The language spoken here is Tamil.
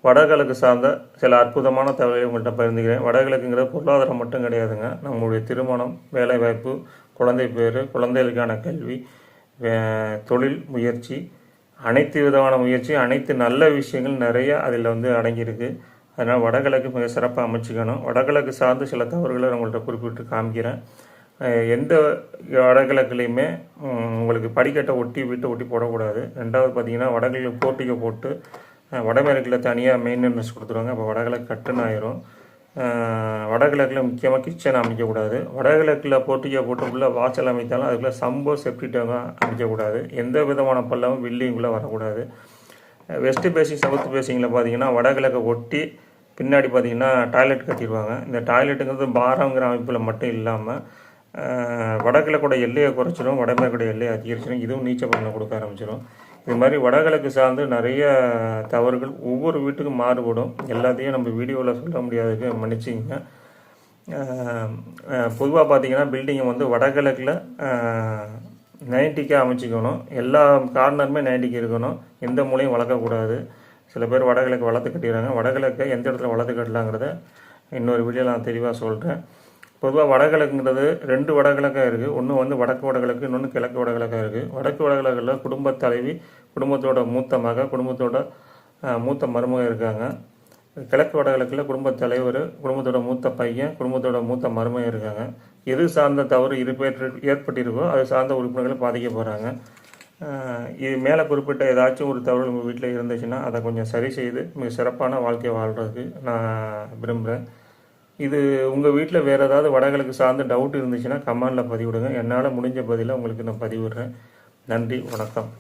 வடகிழக்கு சார்ந்த சில அற்புதமான தகவலை உங்கள்கிட்ட பகிர்ந்துக்கிறேன். வடகிழக்குங்கிறது பொருளாதாரம் மட்டும் கிடையாதுங்க. நம்மளுடைய திருமணம், வேலைவாய்ப்பு, குழந்தை பேர், குழந்தைகளுக்கான கல்வி, தொழில் முயற்சி, அனைத்து விதமான முயற்சி, அனைத்து நல்ல விஷயங்கள் நிறைய அதில் அடங்கியிருக்கு. அதனால் வடகிழக்கு மிக சிறப்பாக அமைச்சிக்கணும். வடகிழக்கு சார்ந்து சில தவறுகளை உங்கள்கிட்ட குறிப்பிட்டு காமிக்கிறேன். எந்த வடகிழக்குலையுமே உங்களுக்கு படிக்கட்டை ஒட்டி வீட்டை ஒட்டி போடக்கூடாது. ரெண்டாவது பார்த்திங்கன்னா வடகிழக்கு போர்ட்டிகை போட்டு வடமேற்கில் தனியாக மெயின்டெனன்ஸ் கொடுத்துருவாங்க. அப்போ வடகிழக்கு கட்டுன்னு ஆயிரும். வடகிழக்கில் முக்கியமாக கிச்சன் அமைக்கக்கூடாது. வடகிழக்கில் போர்ட்டிகை போட்டு உள்ளே வாசல் அமைத்தாலும் அதுக்குள்ளே சம்போ செப்டி டேங்காக அமைக்கக்கூடாது. எந்த விதமான பள்ளமும் பில்டிங்குள்ளே வரக்கூடாது. வெஸ்ட் பேசிங் சவுத் பேசிங்கில் பார்த்திங்கன்னா வடகிழக்கை ஒட்டி பின்னாடி பார்த்திங்கன்னா டாய்லெட் கட்டிடுவாங்க. இந்த டாய்லெட்டுங்கிறது பாரங்கிற அமைப்பில் மட்டும் இல்லாமல் வடகிழக்கோட எல்லையை குறைச்சிடும், வடமேற்கோட எல்லையை அதிகரிச்சிடும். இதுவும் நீச்சல் பலனை கொடுக்க ஆரம்பிச்சிடும். இது மாதிரி வடகிழக்கு சார்ந்து நிறைய தவறுகள் ஒவ்வொரு வீட்டுக்கும் மாறுபடும். எல்லாத்தையும் நம்ம வீடியோவில் சொல்ல முடியாதுக்கு மன்னிச்சிங்க. பொதுவாக பார்த்திங்கன்னா பில்டிங்கை வடகிழக்கில் 90க்கு அமைச்சிக்கணும். எல்லா கார்னருமே 90க்கு இருக்கணும். எந்த மூலையும் வளர்க்கக்கூடாது. சில பேர் வடகிழக்கு வளர்த்து கட்டிடுறாங்க. வடகிழக்கை எந்த இடத்துல வளர்த்து கட்டலாங்கிறத இன்னொரு வீடியோவில் நான் தெளிவாக சொல்கிறேன். பொதுவாக வடகிழக்குங்கிறது 2 வடகிழக்காக இருக்குது. ஒன்று வடக்கு வடகிழக்கு, இன்னொன்று கிழக்கு வடகிழக்காக இருக்குது. வடக்கு வடகிழக்கில் குடும்பத் தலைவி, குடும்பத்தோட மூத்த மக, குடும்பத்தோட மூத்த மருமக இருக்காங்க. கிழக்கு வடகிழக்கில் குடும்பத் தலைவர், குடும்பத்தோட மூத்த பையன், குடும்பத்தோட மூத்த மருமக இருக்காங்க. எது சார்ந்த தவறு ஏற்பட்டிருக்கோ அது சார்ந்த உறுப்பினர்கள் பாதிக்க போகிறாங்க. இது மேலே குறிப்பிட்ட ஏதாச்சும் ஒரு தவறு உங்கள் வீட்டில் இருந்துச்சுன்னா அதை கொஞ்சம் சரி செய்து மிக சிறப்பான வாழ்க்கையை வாழ்கிறதுக்கு நான் விரும்புகிறேன். இது உங்கள் வீட்டில் வேறு ஏதாவது வடகிழக்கு சார்ந்த டவுட் இருந்துச்சுன்னா கமெண்டில் பதிவிடுங்க. என்னால் முடிஞ்ச பதிலை உங்களுக்கு நான் பதிவிடுறேன். நன்றி, வணக்கம்.